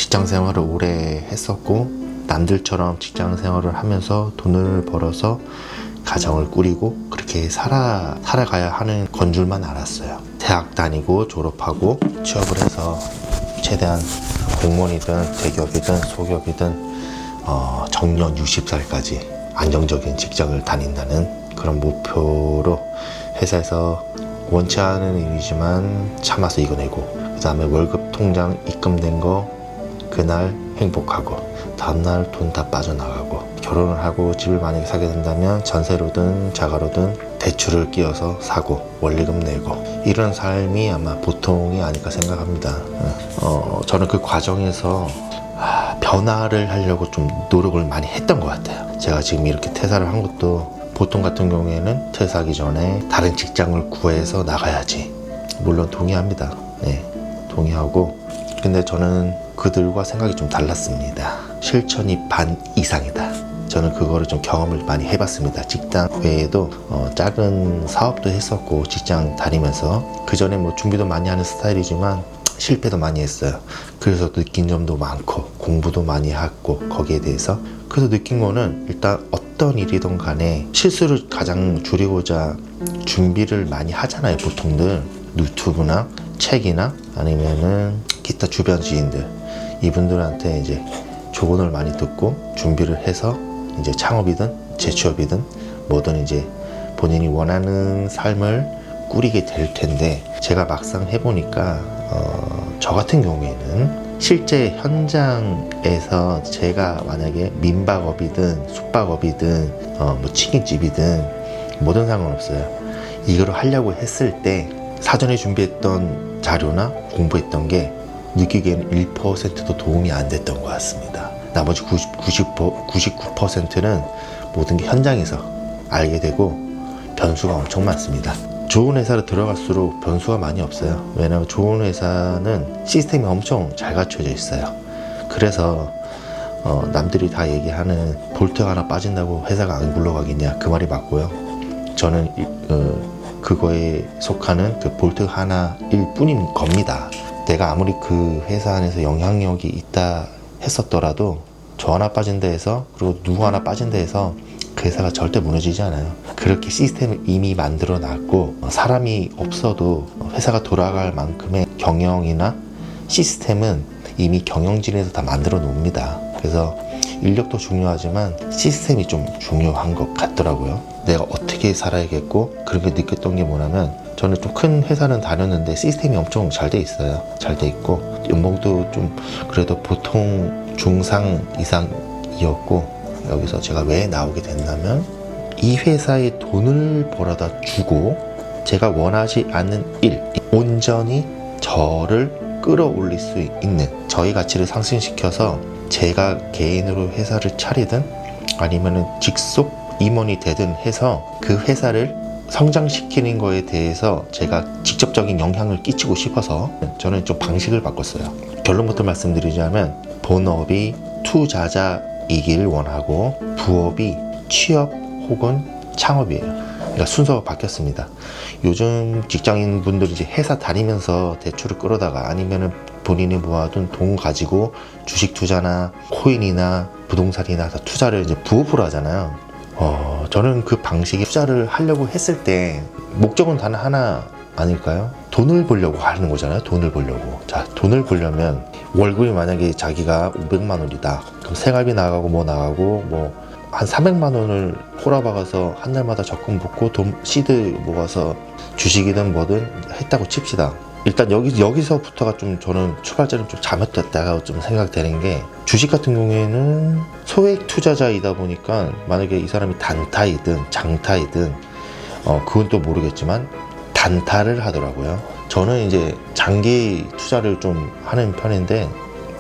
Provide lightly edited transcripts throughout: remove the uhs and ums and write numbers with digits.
직장 생활을 오래 했었고 남들처럼 직장 생활을 하면서 돈을 벌어서 가정을 꾸리고 그렇게 살아가야 하는 건 줄만 알았어요. 대학 다니고 졸업하고 취업을 해서 최대한 공무원이든 대기업이든 소기업이든 정년 60살까지 안정적인 직장을 다닌다는 그런 목표로 회사에서 원치 않은 일이지만 참아서 이겨내고, 그 다음에 월급 통장 입금된 거 그날 행복하고 다음날 돈 다 빠져나가고, 결혼을 하고 집을 만약에 사게 된다면 전세로든 자가로든 대출을 끼워서 사고 원리금 내고, 이런 삶이 아마 보통이 아닐까 생각합니다. 저는 그 과정에서 변화를 하려고 좀 노력을 많이 했던 것 같아요. 제가 지금 이렇게 퇴사를 한 것도, 보통 같은 경우에는 퇴사하기 전에 다른 직장을 구해서 나가야지, 물론 동의합니다. 네, 동의하고, 근데 저는 그들과 생각이 좀 달랐습니다. 실천이 반 이상이다. 저는 그거를 좀 경험을 많이 해봤습니다. 직장 외에도 작은 사업도 했었고, 직장 다니면서 그 전에 뭐 준비도 많이 하는 스타일이지만 실패도 많이 했어요. 그래서 느낀 점도 많고 공부도 많이 했고, 거기에 대해서 그래서 느낀 거는, 일단 어떤 일이든 간에 실수를 가장 줄이고자 준비를 많이 하잖아요. 보통들 유튜브나 책이나 아니면은 기타 주변 지인들, 이분들한테 이제 조언을 많이 듣고 준비를 해서 이제 창업이든 재취업이든 뭐든 이제 본인이 원하는 삶을 꾸리게 될 텐데, 제가 막상 해보니까 저 같은 경우에는 실제 현장에서 제가 만약에 민박업이든 숙박업이든 뭐 치킨집이든 뭐든 상관없어요. 이거를 하려고 했을 때 사전에 준비했던 자료나 공부했던 게 느끼기에는 1%도 도움이 안 됐던 것 같습니다. 나머지 99%는 모든 게 현장에서 알게 되고 변수가 엄청 많습니다. 좋은 회사로 들어갈수록 변수가 많이 없어요. 왜냐하면 좋은 회사는 시스템이 엄청 잘 갖춰져 있어요. 그래서 남들이 다 얘기하는 볼트가 하나 빠진다고 회사가 안 굴러가겠냐, 그 말이 맞고요. 저는 그거에 속하는 그 볼트 하나일 뿐인 겁니다. 내가 아무리 그 회사 안에서 영향력이 있다 했었더라도 저 하나 빠진다 해서, 그리고 누구 하나 빠진다 해서 그 회사가 절대 무너지지 않아요. 그렇게 시스템을 이미 만들어 놨고, 사람이 없어도 회사가 돌아갈 만큼의 경영이나 시스템은 이미 경영진에서 다 만들어 놓습니다. 그래서 인력도 중요하지만 시스템이 좀 중요한 것 같더라고요. 내가 어떻게 살아야겠고, 그렇게 느꼈던 게 뭐냐면, 저는 좀 큰 회사는 다녔는데 시스템이 엄청 잘 돼 있어요. 잘 돼 있고 연봉도 좀 그래도 보통 중상 이상이었고, 여기서 제가 왜 나오게 됐냐면, 이 회사에 돈을 벌어다 주고 제가 원하지 않는 일, 온전히 저를 끌어올릴 수 있는, 저희 가치를 상승시켜서 제가 개인으로 회사를 차리든 아니면은 직속 임원이 되든 해서 그 회사를 성장시키는 거에 대해서 제가 직접적인 영향을 끼치고 싶어서 저는 좀 방식을 바꿨어요. 결론부터 말씀드리자면, 본업이 투자자이길 원하고 부업이 취업 혹은 창업이에요. 그러니까 순서가 바뀌었습니다. 요즘 직장인 분들이 이제 회사 다니면서 대출을 끌어다가 아니면은 본인이 모아둔 돈 가지고 주식 투자나 코인이나 부동산이나 다 투자를 이제 부업으로 하잖아요. 저는 그 방식이, 투자를 하려고 했을 때 목적은 단 하나 아닐까요? 돈을 벌려고 하는 거잖아요. 돈을 벌려고. 자, 돈을 벌려면 월급이 만약에 자기가 500만 원이다. 그럼 생활비 나가고 뭐 나가고 뭐 한 300만 원을 꼬라박아서 한 달마다 적금 붓고 돈 시드 모아서 주식이든 뭐든 했다고 칩시다. 일단 여기서부터가 좀 저는 출발점이 좀 잘못됐다고 좀 생각되는 게, 주식 같은 경우에는 소액 투자자이다 보니까 만약에 이 사람이 단타이든 장타이든 그건 또 모르겠지만 단타를 하더라고요. 저는 이제 장기 투자를 좀 하는 편인데,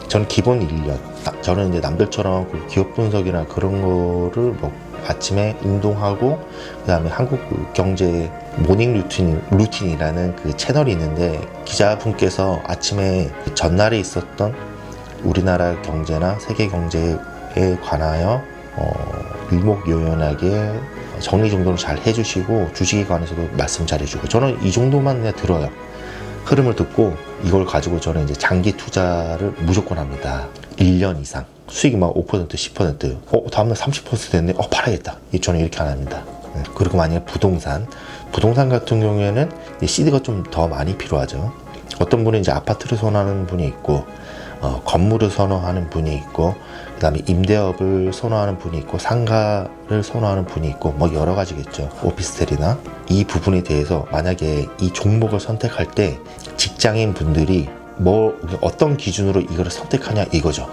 저는 기본 1년, 저는 이제 남들처럼 그 기업 분석이나 그런 거를 뭐 아침에 운동하고, 그 다음에 한국경제 모닝 루틴이라는 그 채널이 있는데, 기자분께서 아침에 전날에 있었던 우리나라 경제나 세계 경제에 관하여 일목요연하게 정리 정돈을 잘 해주시고, 주식에 관해서도 말씀 잘 해주고, 저는 이 정도만 그냥 들어요. 흐름을 듣고 이걸 가지고 저는 이제 장기 투자를 무조건 합니다. 1년 이상. 수익이 막 5%, 10%. 다음날 30% 됐네. 팔아야겠다. 저는 이렇게 안 합니다. 그리고 만약에 부동산 같은 경우에는 CD가 좀 더 많이 필요하죠. 어떤 분은 이제 아파트를 선호하는 분이 있고, 건물을 선호하는 분이 있고, 그 다음에 임대업을 선호하는 분이 있고, 상가를 선호하는 분이 있고, 뭐 여러 가지겠죠. 오피스텔이나. 이 부분에 대해서 만약에 이 종목을 선택할 때 직장인 분들이 어떤 기준으로 이거를 선택하냐 이거죠.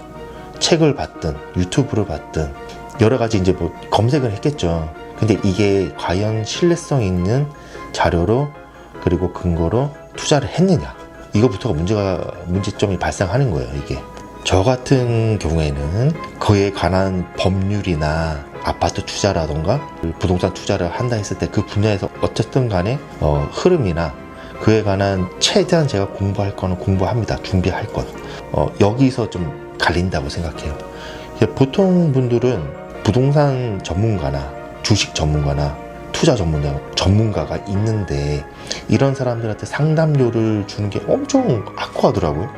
책을 봤든 유튜브를 봤든 여러 가지 이제 뭐 검색을 했겠죠. 근데 이게 과연 신뢰성 있는 자료로 그리고 근거로 투자를 했느냐, 이거부터가 문제점이 발생하는 거예요. 이게 저 같은 경우에는 그에 관한 법률이나 아파트 투자라던가 부동산 투자를 한다 했을 때 그 분야에서 어쨌든 간에 흐름이나 그에 관한 최대한 제가 공부할 거는 공부합니다. 준비할 것. 여기서 좀 갈린다고 생각해요. 보통 분들은 부동산 전문가나 주식 전문가나 투자 전문가가 있는데 이런 사람들한테 상담료를 주는 게 엄청 아까워하더라고요.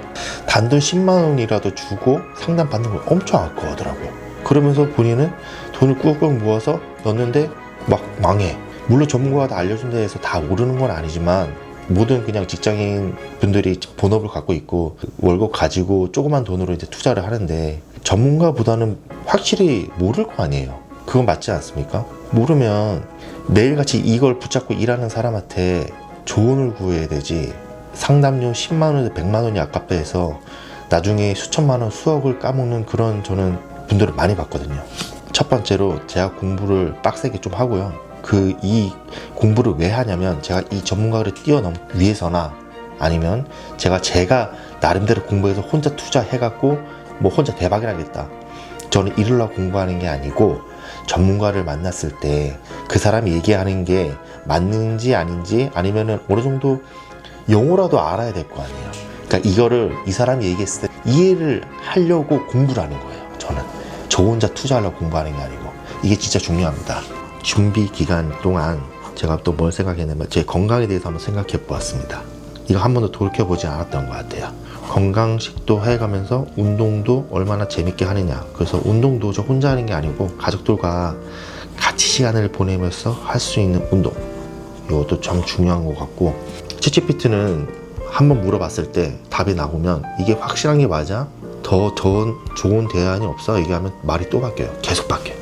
단돈 10만 원이라도 주고 상담 받는 걸 엄청 아까워하더라고요. 그러면서 본인은 돈을 꾹꾹 모아서 넣는데 막 망해. 물론 전문가가 다 알려준다 해서 다 오르는 건 아니지만 모든 그냥 직장인 분들이 본업을 갖고 있고 월급 가지고 조그만 돈으로 이제 투자를 하는데 전문가보다는 확실히 모를 거 아니에요. 그건 맞지 않습니까? 모르면 매일같이 이걸 붙잡고 일하는 사람한테 조언을 구해야 되지, 상담료 10만 원, 100만 원이 아깝다 해서 나중에 수천만 원, 수억을 까먹는 그런 저는 분들을 많이 봤거든요. 첫 번째로 제가 공부를 빡세게 좀 하고요. 이 공부를 왜 하냐면 제가 이 전문가를 뛰어넘기 위해서나 아니면 제가 나름대로 공부해서 혼자 투자해갖고 뭐 혼자 대박이 나겠다. 저는 이러려고 공부하는 게 아니고 전문가를 만났을 때 그 사람이 얘기하는 게 맞는지 아닌지 아니면은 어느 정도 영어라도 알아야 될 거 아니에요. 그러니까 이거를 이 사람이 얘기했을 때 이해를 하려고 공부를 하는 거예요. 저는 저 혼자 투자하려고 공부하는 게 아니고 이게 진짜 중요합니다. 준비 기간 동안 제가 또 뭘 생각했냐면 제 건강에 대해서 한번 생각해 보았습니다. 이거 한 번도 돌이켜보지 않았던 것 같아요. 건강식도 해가면서 운동도 얼마나 재밌게 하느냐. 그래서 운동도 저 혼자 하는 게 아니고 가족들과 같이 시간을 보내면서 할 수 있는 운동, 이것도 참 중요한 것 같고, 챗GPT는 한번 물어봤을 때 답이 나오면 이게 확실한 게 맞아? 더 좋은 대안이 없어? 얘기하면 말이 또 바뀌어요. 계속 바뀌어요.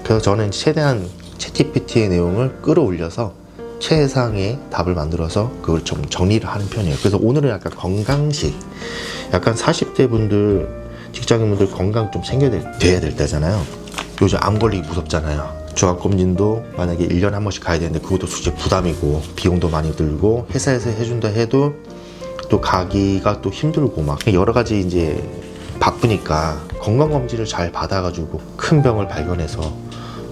그래서 저는 최대한 챗GPT의 내용을 끌어올려서 최상의 답을 만들어서 그걸 좀 정리를 하는 편이에요. 그래서 오늘은 약간 건강식, 약간 40대 분들, 직장인분들 건강 좀 돼야 될 때잖아요. 요즘 암 걸리기 무섭잖아요. 종합검진도 만약에 1년에 한 번씩 가야 되는데 그것도 솔직히 부담이고 비용도 많이 들고 회사에서 해준다 해도 또 가기가 또 힘들고 막 여러 가지 이제 바쁘니까 건강검진을 잘 받아가지고 큰 병을 발견해서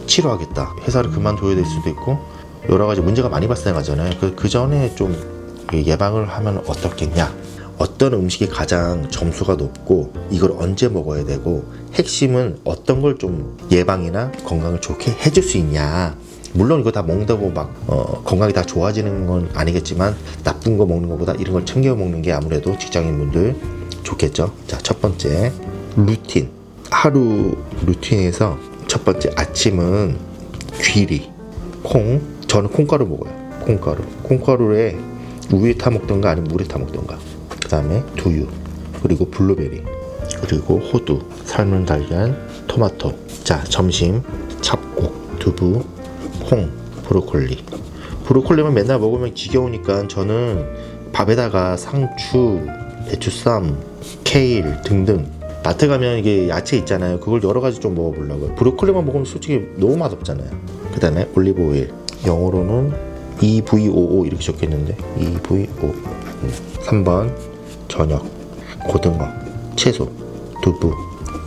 치료하겠다. 회사를 그만둬야 될 수도 있고 여러 가지 문제가 많이 발생하잖아요. 그 전에 좀 예방을 하면 어떻겠냐. 어떤 음식이 가장 점수가 높고 이걸 언제 먹어야 되고 핵심은 어떤 걸 좀 예방이나 건강을 좋게 해줄 수 있냐. 물론 이거 다 먹는다고 막 건강이 다 좋아지는 건 아니겠지만 나쁜 거 먹는 것보다 이런 걸 챙겨 먹는 게 아무래도 직장인분들 좋겠죠. 자, 첫 번째 루틴. 하루 루틴에서 첫 번째 아침은 귀리, 저는 콩가루 먹어요. 콩가루에 우유에 타 먹던가 아니면 물에 타 먹던가. 그 다음에 두유, 그리고 블루베리, 그리고 호두, 삶은 달걀, 토마토. 자, 점심 잡곡, 두부, 콩, 브로콜리만 맨날 먹으면 지겨우니까 저는 밥에다가 상추, 배추쌈, 케일 등등, 마트 가면 이게 야채 있잖아요. 그걸 여러 가지 좀 먹어보려고요. 브로콜리만 먹으면 솔직히 너무 맛없잖아요. 그 다음에 올리브 오일, 영어로는 EVOO 이렇게 적혀있는데 EVO. 3번 저녁, 고등어, 채소, 두부,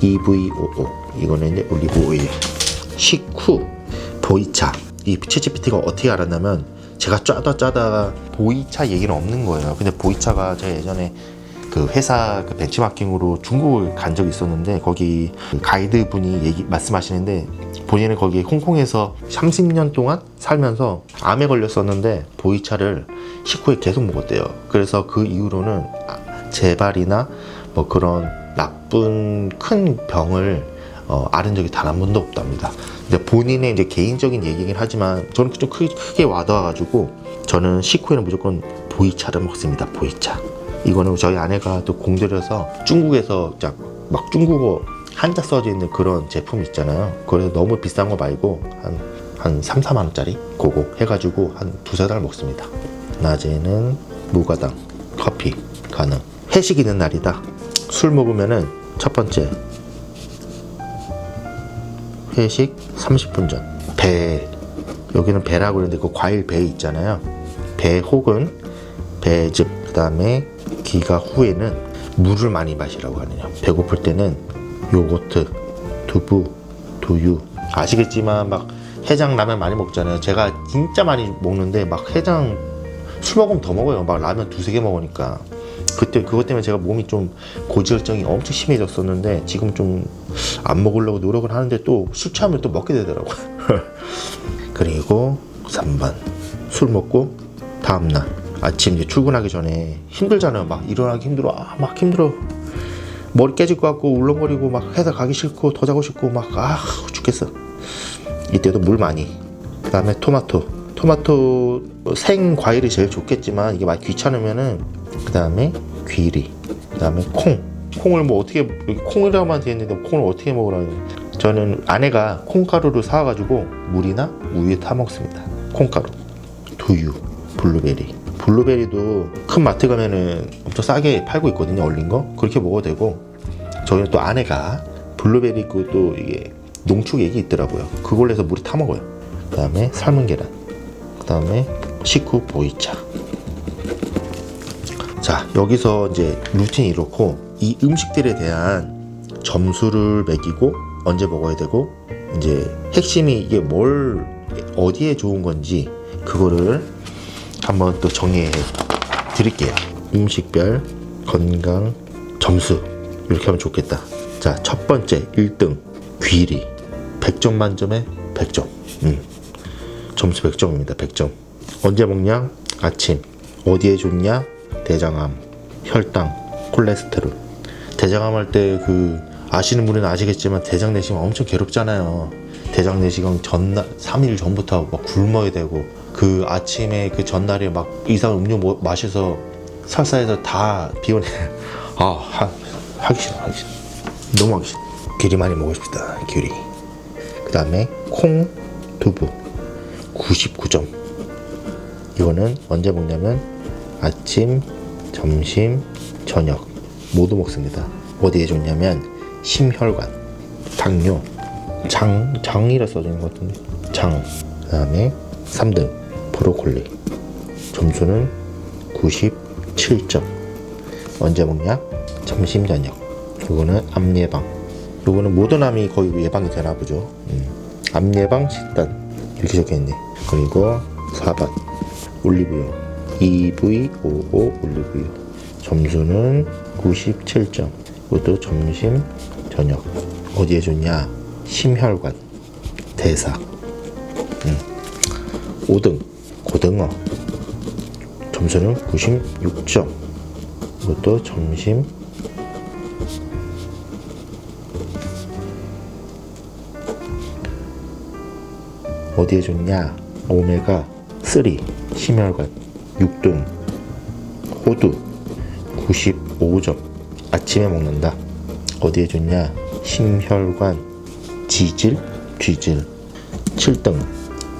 EVOO. 이거는 이제 올리브 오일. 식후 보이차. 이 챗GPT가 어떻게 알았냐면 제가 짜다가 보이차 얘기는 없는 거예요. 근데 보이차가 제가 예전에 그 회사 그 벤치마킹으로 중국을 간 적이 있었는데 거기 그 가이드 분이 말씀하시는데 본인은 거기 홍콩에서 30년 동안 살면서 암에 걸렸었는데 보이차를 식후에 계속 먹었대요. 그래서 그 이후로는 재발이나 뭐 그런 나쁜 큰 병을 앓은 적이 단 한 번도 없답니다. 근데 본인의 이제 개인적인 얘기긴 하지만 저는 좀 크게 와닿아가지고 저는 식후에는 무조건 보이차를 먹습니다. 보이차. 이거는 저희 아내가 또 공들여서 중국에서 막 중국어 한자 써져 있는 그런 제품 있잖아요. 그래서 너무 비싼 거 말고 한 3, 4만 원짜리 그거 해가지고 한 두세 달 먹습니다. 낮에는 무가당 커피 가능. 회식 있는 날이다. 술 먹으면은 첫 번째 회식 30분 전 배, 여기는 배라고 그러는데 그 과일 배 있잖아요. 배 혹은 배즙, 그 다음에 기가 후에는 물을 많이 마시라고 하네요. 배고플 때는 요거트, 두부, 두유. 아시겠지만 막 해장 라면 많이 먹잖아요. 제가 진짜 많이 먹는데 막 해장 술 먹으면 더 먹어요. 막 라면 두세 개 먹으니까. 그때 그것 때문에 제가 몸이 좀 고지혈증이 엄청 심해졌었는데 지금 좀 안 먹으려고 노력을 하는데 또 술 취하면 또 먹게 되더라고요. 그리고 3번 술 먹고 다음날 아침 이제 출근하기 전에 힘들잖아요. 막 일어나기 힘들어. 막 힘들어. 머리 깨질 것 같고 울렁거리고 막 회사 가기 싫고 더 자고 싶고 막 죽겠어. 이때도 물 많이. 그 다음에 토마토 생 과일이 제일 좋겠지만 이게 많이 귀찮으면은 그 다음에 귀리, 그 다음에 콩을 뭐 어떻게 여기 콩이라고만 되어 있는데 콩을 어떻게 먹으라고. 저는 아내가 콩가루를 사와가지고 물이나 우유에 타 먹습니다. 콩가루, 두유, 블루베리도 큰 마트 가면은 엄청 싸게 팔고 있거든요. 얼린 거 그렇게 먹어도 되고, 저희는 또 아내가 블루베리 또 이게 농축액이 있더라고요. 그걸로 해서 물에 타 먹어요. 그 다음에 삶은 계란, 그 다음에 식후 보이차. 자, 여기서 이제 루틴이 이렇고 이 음식들에 대한 점수를 매기고 언제 먹어야 되고 이제 핵심이 이게 어디에 좋은 건지 그거를 한번 또 정리해 드릴게요. 음식별 건강 점수 이렇게 하면 좋겠다. 자, 첫 번째 1등 귀리. 100점 만점에 100점. 점수 100점입니다. 100점. 언제 먹냐? 아침. 어디에 좋냐? 대장암, 혈당, 콜레스테롤. 대장암 할 때 아시는 분은 아시겠지만 대장 내시경 엄청 괴롭잖아요. 대장 내시경 전날 3일 전부터 막 굶어야 되고 그 아침에 그 전날에 막 이상한 음료 마셔서 설사해서 다 비워내. 하기 싫어. 너무 하기 싫어. 귀리 많이 먹고 싶다. 귀리. 그 다음에 콩, 두부 99점. 이거는 언제 먹냐면 아침, 점심, 저녁 모두 먹습니다. 어디에 좋냐면 심혈관, 당뇨, 장이라 써져 있는 것 같은데 장. 그 다음에 3등 브로콜리. 점수는 97점. 언제 먹냐? 점심, 저녁. 이거는 암 예방. 이거는 모든 암이 거의 예방이 되나 보죠. 암 예방 식단 이렇게 적혀있네. 그리고 4번 올리브유, EVOO 올리브유. 점수는 97점. 이것도 점심, 저녁. 어디에 좋냐? 심혈관, 대사. 5등 고등어. 점수는 96점. 이것도 점심, 어디에 좋냐? 오메가 3 심혈관. 6등 호두 95점. 아침에 먹는다. 어디에 좋냐? 심혈관, 지질, 뒤질. 7등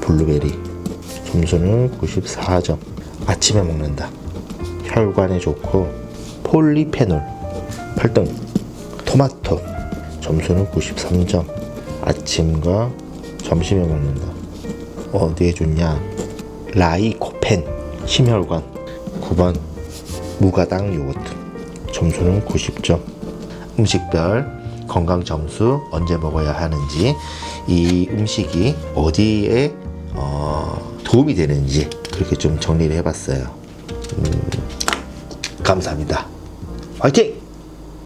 블루베리. 점수는 94점. 아침에 먹는다. 혈관에 좋고 폴리페놀. 8등 토마토. 점수는 93점. 아침과 점심에 먹는다. 어디에 좋냐? 라이코펜 심혈관. 9번 무가당 요거트. 점수는 90점. 음식별 건강 점수 언제 먹어야 하는지, 이 음식이 어디에 도움이 되는지 그렇게 좀 정리를 해봤어요. 감사합니다. 화이팅!